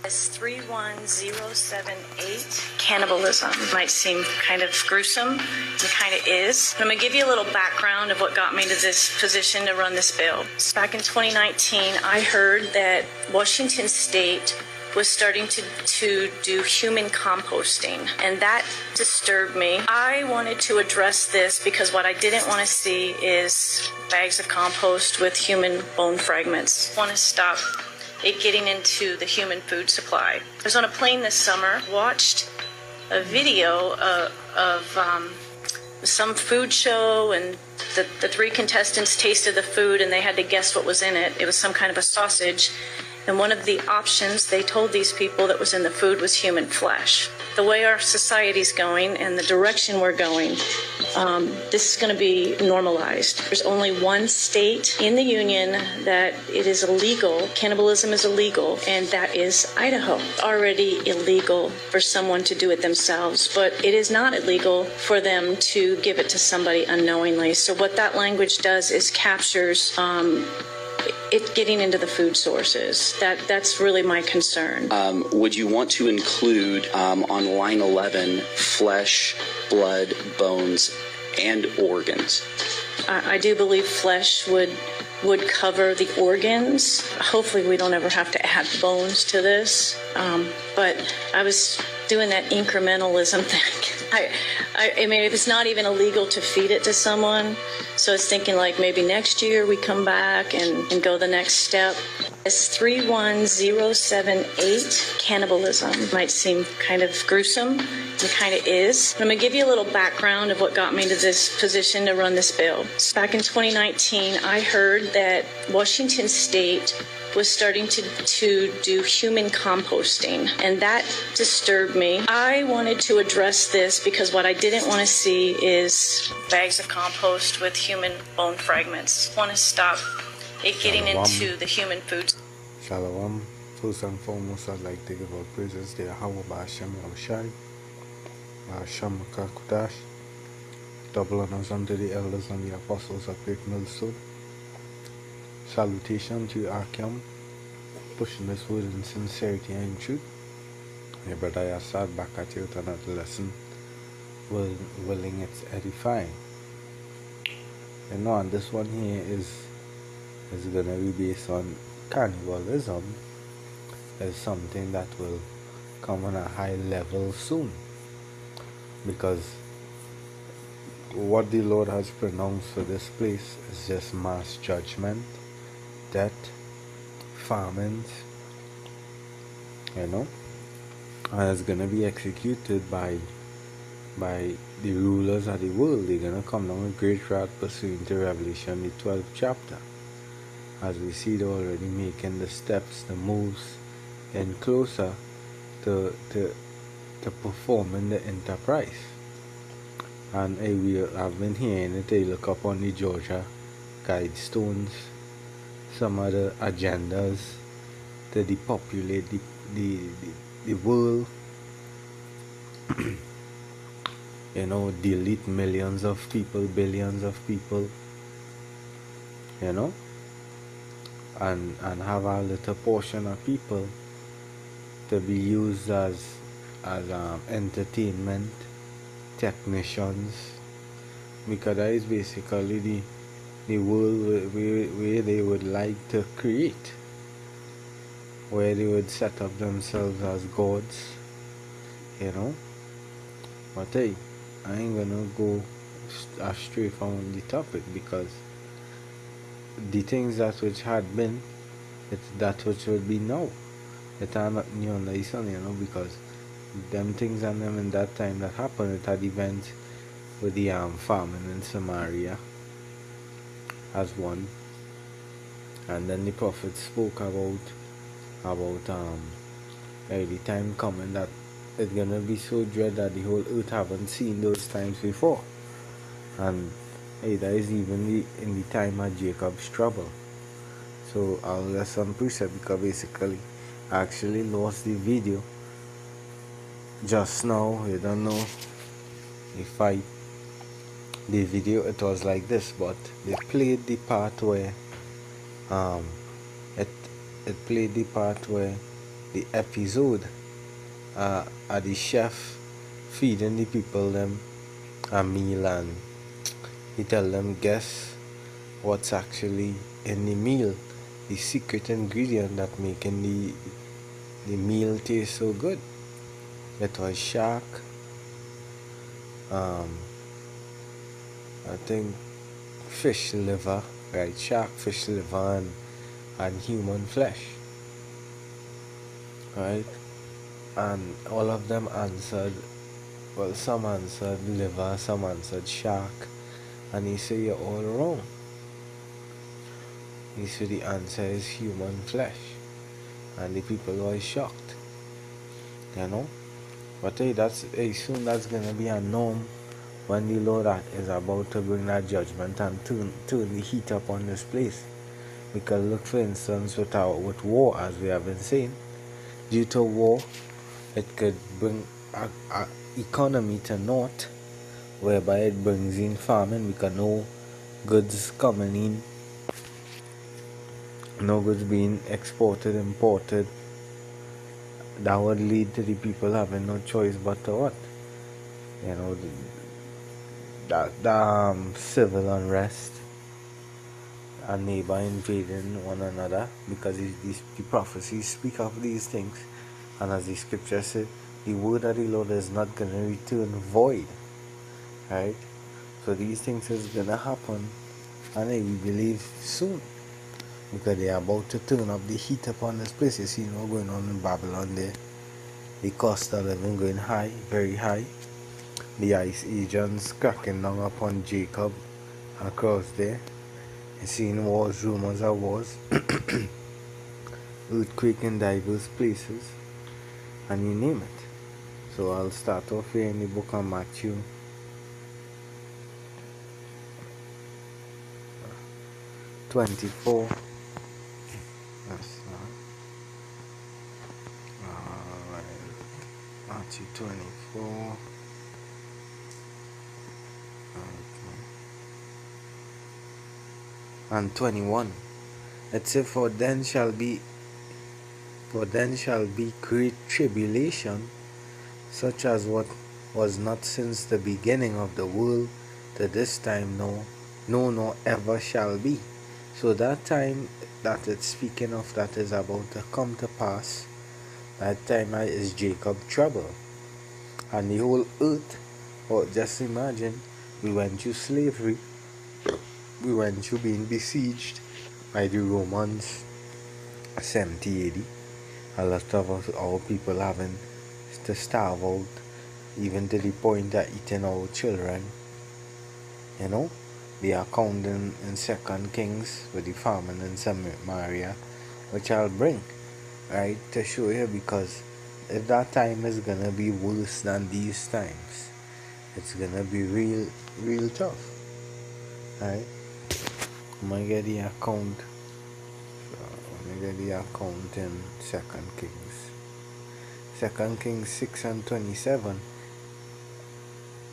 It's 31078. Cannibalism might seem kind of gruesome. It kind of is. But I'm going to give you a little background of what got me to this position to run this bill. Back in 2019, I heard that Washington State was starting to do human composting, and that disturbed me. I wanted to address this because what I didn't want to see is bags of compost with human bone fragments. I want to stop it getting into the human food supply. I was on a plane this summer, watched a video of some food show, and the three contestants tasted the food and they had to guess what was in it. It was some kind of a sausage. And one of the options they told these people that was in the food was human flesh. The way our society's going and the direction we're going, this is going to be normalized. There's only one state in the union that it is illegal. Cannibalism is illegal, and that is Idaho. Already illegal for someone to do it themselves, but it is not illegal for them to give it to somebody unknowingly. So what that language does is captures it getting into the food sources. That's really my concern. Would you want to include on line 11 flesh, blood, bones, and organs? I do believe flesh would cover the organs. Hopefully we don't ever have to add bones to this. But I was doing that incrementalism thing. I mean, if it's not even illegal to feed it to someone, so it's thinking like maybe next year we come back and go the next step. It's 31078. Cannibalism might seem kind of gruesome. It kind of is. But I'm going to give you a little background of what got me to this position to run this bill. Back in 2019, I heard that Washington State was starting to do human composting, and that disturbed me. I wanted to address this because what I didn't want to see is bags of compost with human bone fragments. I want to stop it getting into the human food. Shalom. First and foremost, I'd like to give our praises to Yahweh Ba'ashem Yahushai, Ba'ashem Kakudash. Double honors unto the elders and the apostles of Great Millstone. Salutation to Akim, pushing this word in sincerity and truth. Your brother Yassad back at you with another lesson, willing it's edifying. You know, and this one here is going to be based on cannibalism as something that will come on a high level soon. Because what the Lord has pronounced for this place is just mass judgment, death, famines, you know, and it's gonna be executed by the rulers of the world. They're gonna come down with great wrath pursuant to Revelation, the 12th chapter. As we see, they're already making the steps, the moves, and closer to performing the enterprise. And we have been hearing it. They look up on the Georgia guidestones, some other agendas to depopulate the world, you know, delete millions of people, billions of people, you know, and have a little portion of people to be used as entertainment technicians, because that is basically the world where they would like to create, where they would set up themselves as gods, you know. But hey, I ain't gonna go astray from the topic, because the things that which had been, it's that which will be now. It are not new under the sun, you know, because them things and them in that time that happened, it had events with the famine in Samaria as one, and then the prophet spoke about the time coming that it's gonna be so dread that the whole earth haven't seen those times before. And hey, that is even in the time of Jacob's trouble. So I'll let some precept, because basically I actually lost the video just now. You don't know if the video, it was like this, but they played the part where it played the part where the episode, the chef feeding the people them a meal, and he tell them guess what's actually in the meal, the secret ingredient that making the meal taste so good. It was shark, I think fish liver, right? Shark, fish liver, and human flesh, right? And all of them answered, well, some answered liver, some answered shark, and he said, you're all wrong. He said the answer is human flesh, and the people were shocked, you know. But hey, soon that's gonna be a norm when the Lord is about to bring that judgment and turn the heat up on this place. Because look, for instance, with war, as we have been saying, due to war, it could bring a economy to naught, whereby it brings in famine because no goods coming in, no goods being exported, imported. That would lead to the people having no choice but to what? You know, the civil unrest, a neighbor invading one another, because the prophecies speak of these things, and as the scripture said, the word of the Lord is not going to return void, right? So these things is going to happen, and we believe soon, because they are about to turn up the heat upon this place. You see what's going on in Babylon there. The cost of living going high, very high. The ice agents cracking down upon Jacob across there. You seeing wars, rumors of wars, earthquake in diverse places, and you name it. So I'll start off here in the book of Matthew. 24. That's alright. Matthew 24. And 21. It says, For then shall be great tribulation, such as what was not since the beginning of the world to this time, no, nor ever shall be. So that time that it's speaking of, that is about to come to pass, that time is Jacob trouble. And the whole earth, or just imagine, we went through slavery, we went through being besieged by the Romans 70 AD. A lot of our people having to starve out, even to the point of eating our children. You know, the account in 2 Kings with the famine in Samaria, which I'll bring, right, to show you, because if that time is gonna be worse than these times, it's gonna be real tough, right? I'm gonna get the account. Let me get the account in 2 Kings. 2 Kings 6 and 27.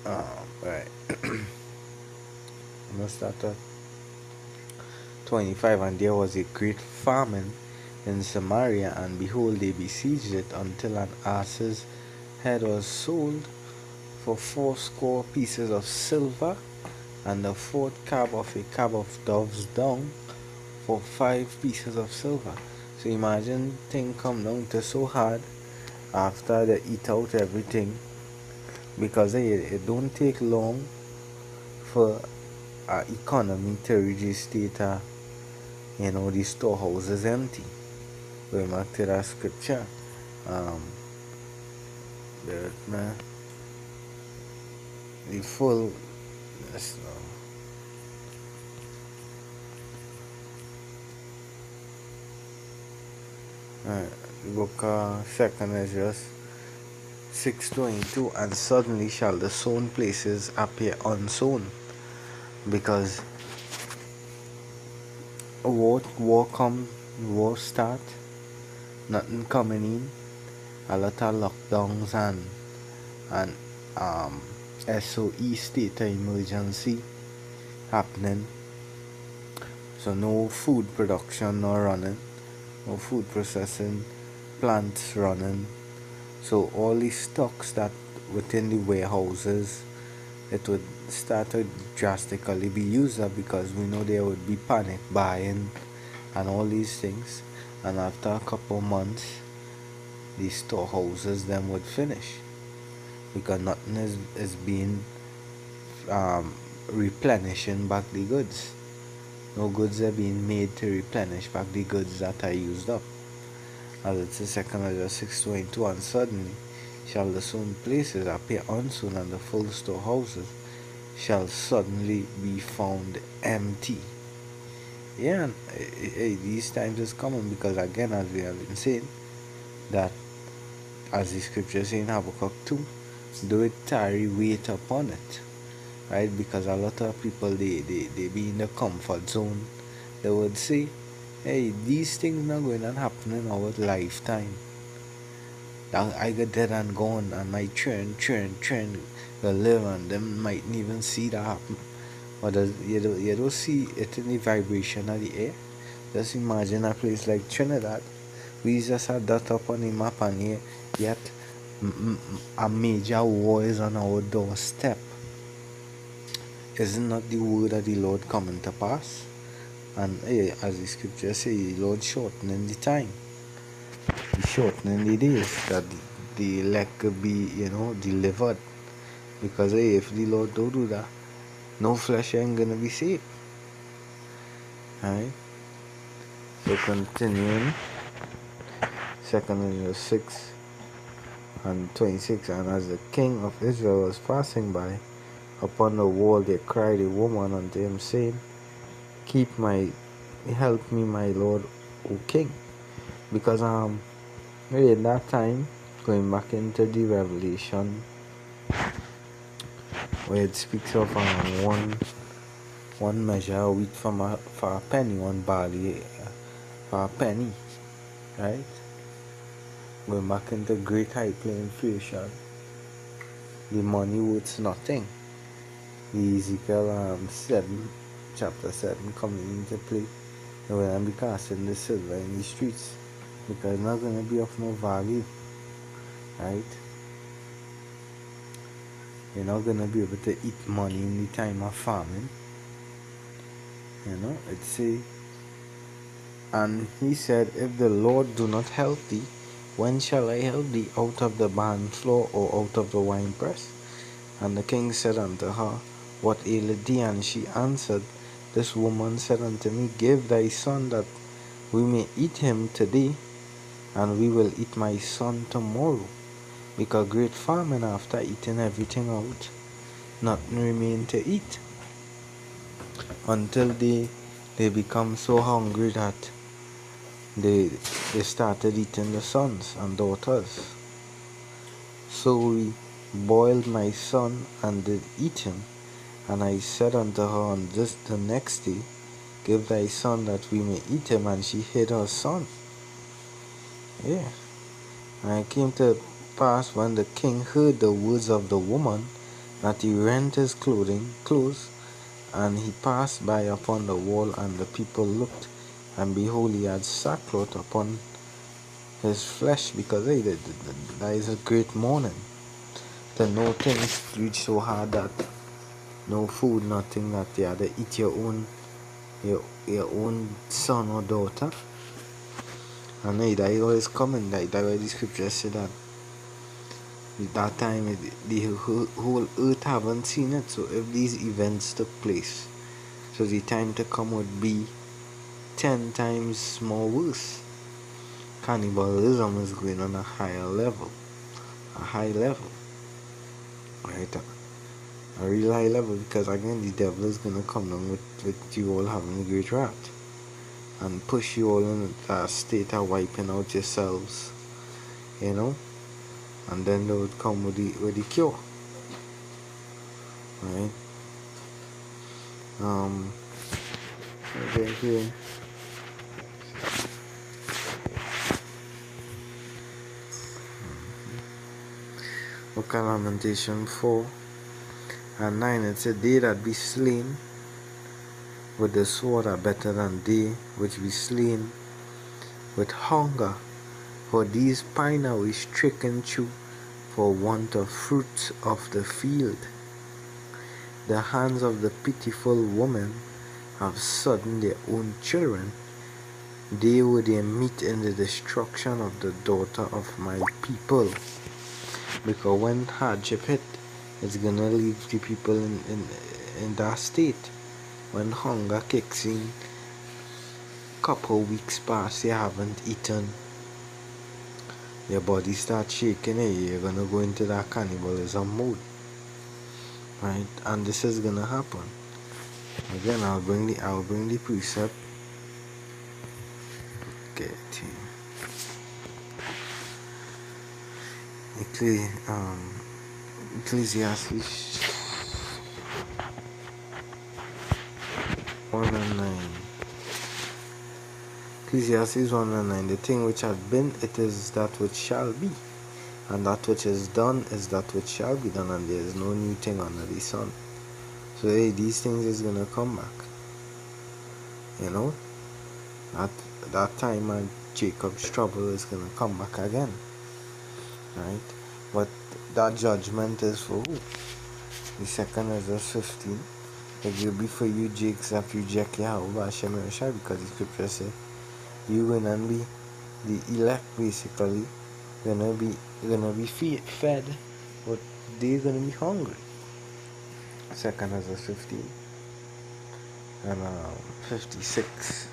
Right. I'm gonna start at 25. And there was a great famine in Samaria, and behold, they besieged it until an ass's head was sold for 80 pieces of silver, and the fourth cab of a cab of dove's dung for 5 pieces of silver. So imagine thing come down to so hard after they eat out everything, because it don't take long for our economy to reach a state of, the storehouse is empty. Going back to that scripture, the full, the book of 2nd Ezra 6:22, and suddenly shall the sown places appear unsown, because war come, war start, nothing coming in, a lot of lockdowns and SOE, state of emergency, happening. So no food production, no running, no food processing, plants running. So all these stocks that within the warehouses, it would start to drastically be used up because we know there would be panic buying and all these things. And after a couple months, the storehouses then would finish because nothing is being replenishing back the goods. No goods are being made to replenish back the goods that are used up. As it says 2 Corinthians 6:22, and suddenly shall the sown places appear unsown, and the full storehouses shall suddenly be found empty. Yeah, and, these times is coming because again, as we have been saying, that as the scripture says in Habakkuk 2, do it tarry, wait upon it. Right? Because a lot of people they be in the comfort zone. They would say, hey, these things not going to happen in our lifetime. I get dead and gone, and my children will live, and them mightn't even see that happen. But you don't see it in the vibration of the air. Just imagine a place like Trinidad. We just had that up on the map, and yet a major war is on our doorstep. Is not the word of the Lord coming to pass? And as the scripture says, the Lord shortening the time. He's shortening the days that the elect could be, delivered. Because if the Lord don't do that, no flesh ain't gonna be saved. Alright? So continuing, 2 Corinthians 6:26, and as the king of Israel was passing by, upon the wall there cried a woman unto him, saying, help me, my Lord, O King. Because in that time, going back into the Revelation, where it speaks of one measure of wheat for a penny, one barley for a penny, right? Going back into great hyperinflation, the money worth nothing. The Ezekiel chapter 7 coming into play. They will be casting the silver in the streets because it's not going to be of no value, right? You're not going to be able to eat money in the time of famine. It say, and he said, if the Lord do not help thee, when shall I help thee? Out of the barn floor or out of the winepress? And the king said unto her, what aileth thee? And she answered, this woman said unto me, give thy son that we may eat him today, and we will eat my son tomorrow. Because great famine, after eating everything out, nothing remain to eat. Until they become so hungry that they started eating the sons and daughters. So we boiled my son and did eat him. And I said unto her on the next day, give thy son that we may eat him. And she hid her son. Yeah. And it came to pass when the king heard the words of the woman, that he rent his clothes, and he passed by upon the wall, and the people looked, and behold, he had sackcloth upon his flesh, because that is a great mourning. To know things reach so hard that no food, nothing, that you had to eat your own son or daughter. And that is always coming, that why the scripture said that at that time the whole earth haven't seen it. So if these events took place, so the time to come would be 10 times more worse. Cannibalism is going on a high level, right? A real high level, because again the devil is going to come down with you all having a great wrath and push you all in a state of wiping out yourselves, and then they would come with the cure, right? Okay, here. Book of Lamentation 4:9, it said, they that be slain with the sword are better than they which be slain with hunger For these pine away stricken through for want of fruits of the field. The hands of the pitiful woman have sodden their own children. They were their meat in the destruction of the daughter of my people. Because when hardship hit, it's gonna leave the people in that state. When hunger kicks in, couple weeks pass, you haven't eaten, your body starts shaking, you're gonna go into that cannibalism mode, right? And this is gonna happen. Again, I'll bring the precept. Okay, Ecclesiastes 1 and 9. Ecclesiastes 1 and 9. The thing which hath been, it is that which shall be, and that which is done is that which shall be done, and there is no new thing under the sun. So these things is gonna come back. You know, that time and Jacob's trouble is gonna come back again, right? But that judgment is for who? The second is verse 15. It will be for you, Jakes, that reject Yahweh Hashem Yahushua, because the scripture says you gonna be the elect, basically. Gonna be fed, but they're gonna be hungry. Second is verse 15 and 56.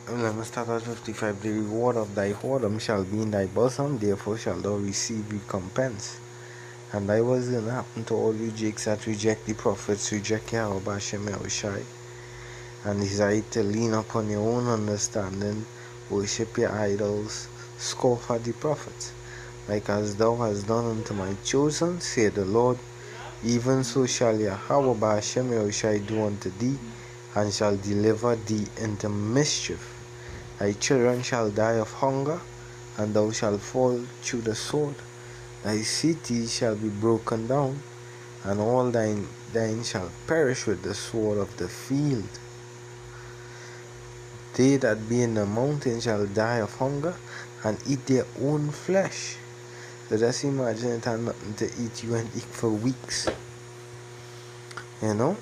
Let me start at 55. The reward of thy whoredom shall be in thy bosom, therefore shalt thou receive recompense. And that was going to happen to all you Jakes that reject the prophets, reject Yahweh Hashem Yahushai, and desire to lean upon your own understanding, worship your idols, scoff at the prophets. Like as thou hast done unto my chosen, saith the Lord, even so shall Yahweh Hashem Yahushai do unto thee, and shall deliver thee into mischief. Thy children shall die of hunger, and thou shalt fall through the sword. Thy cities shall be broken down, and all thine shall perish with the sword of the field. They that be in the mountain shall die of hunger, and eat their own flesh. So just imagine it had nothing to eat, you and eat for weeks. You know?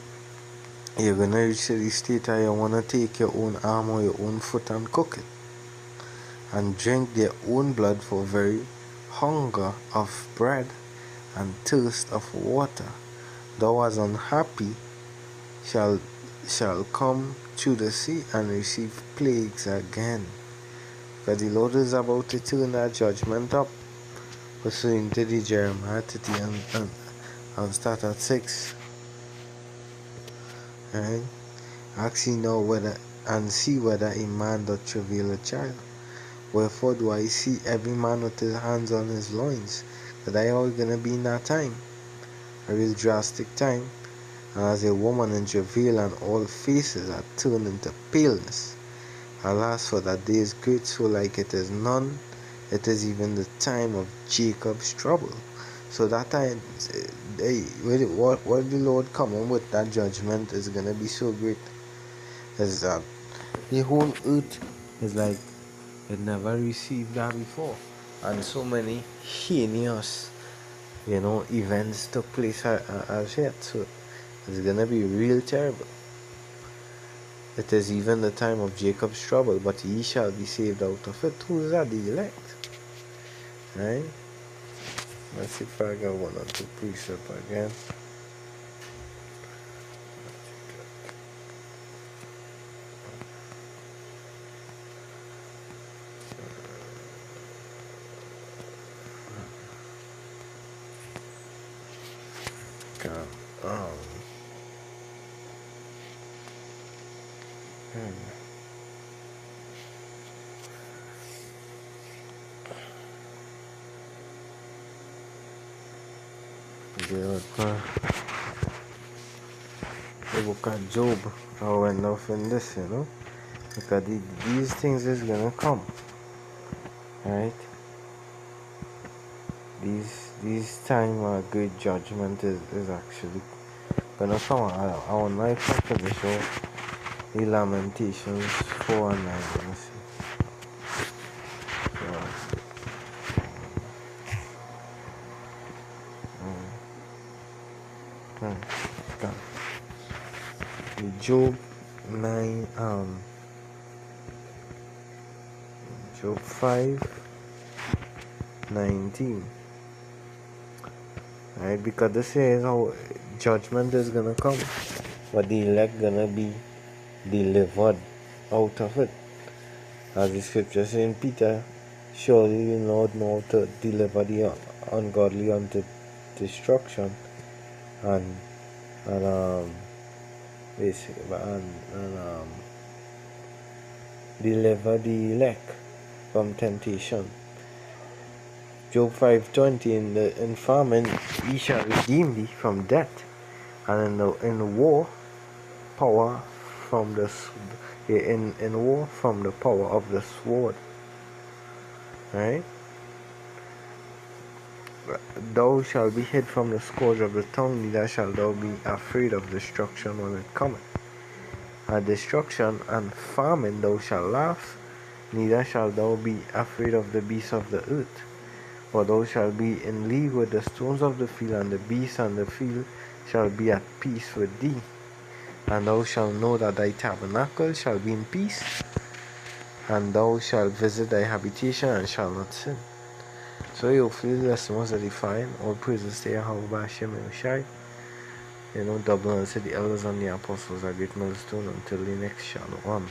You're gonna reach to the state where you wanna take your own arm or your own foot and cook it, and drink their own blood for very hunger of bread and thirst of water. Thou as unhappy shall come to the sea and receive plagues again. Because the Lord is about to turn that judgment up, pursuing to the Jeremiah 30 and start at 6. Right? Ask ye now whether, and see whether a man doth travail a child. Wherefore do I see every man with his hands on his loins? That I all gonna be in that time, a real drastic time. And as a woman in travail, and all faces are turned into paleness. Alas, for that day is great, so like it is none. It is even the time of Jacob's trouble. So that time, what the Lord coming with that judgment is gonna be so great. Is that the whole earth is like it never received that before, and so many heinous, events took place as yet. So it's gonna be real terrible. It is even the time of Jacob's trouble, but ye shall be saved out of it. Who is that? The elect, right? Let's see if I got one or two precept again. The book of Job, I went off in this, because these things is gonna come, right? These time great judgment is actually Gonna come our knife for the show. The Lamentations 4 and 9. Let me see. So, got the Job 9 Job 5:19. Right, because this is how judgment is gonna come, but the elect gonna be delivered out of it. As the scripture says in Peter, surely you know how to deliver the ungodly unto destruction, and basically deliver the elect from temptation. Job 5:20, in famine he shall redeem thee from death, and in the war power from the in war from the power of the sword. Right? Thou shalt be hid from the scourge of the tongue, neither shalt thou be afraid of destruction when it cometh. At destruction and famine thou shalt laugh, neither shalt thou be afraid of the beasts of the earth. For thou shalt be in league with the stones of the field, and the beasts of the field shall be at peace with thee. And thou shalt know that thy tabernacle shall be in peace, and thou shalt visit thy habitation and shall not sin. So hopefully the lesson was edifying. All praises to Yahweh Hashem Shai. Double honors to the elders and the apostles, a great milestone until the next Shalom.